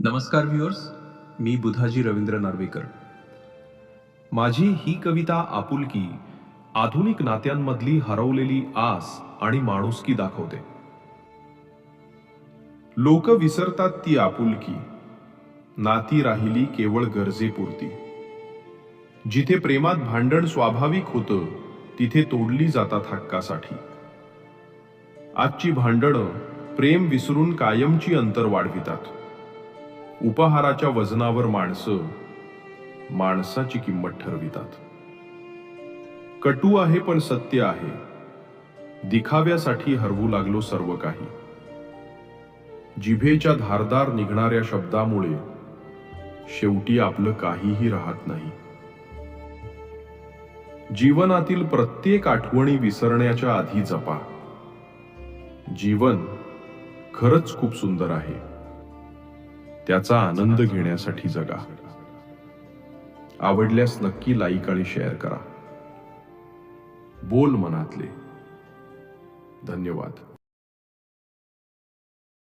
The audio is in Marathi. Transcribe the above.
नमस्कार व्ह्युअर्स, मी बुधाजी रवींद्र नार्वेकर. माझी ही कविता आपुलकी आधुनिक नात्यांमधली हरवलेली आस आणि माणुसकी दाखवते. लोक विसरतात ती आपुलकी, नाती राहिली केवळ गरजेपुरती. जिथे प्रेमात भांडण स्वाभाविक होतं, तिथे तोडली जातात हक्कासाठी. आजची भांडणं प्रेम विसरून कायमची अंतर वाढवितात. उपहाराच्या वजनावर माणसं माणसाची किंमत ठरवितात. कटू आहे पण सत्य आहे, दिखाव्यासाठी हरवू लागलो सर्व काही. जिभेच्या धारदार निघणाऱ्या शब्दामुळे शेवटी आपलं काहीही राहत नाही. जीवनातील प्रत्येक आठवणी विसरण्याच्या आधी जपा. जीवन खरंच खूप सुंदर आहे, त्याचा आनंद घेण्यासाठी जगा. आवडल्यास नक्की लाईक आणि शेअर करा. बोल मनातले. धन्यवाद.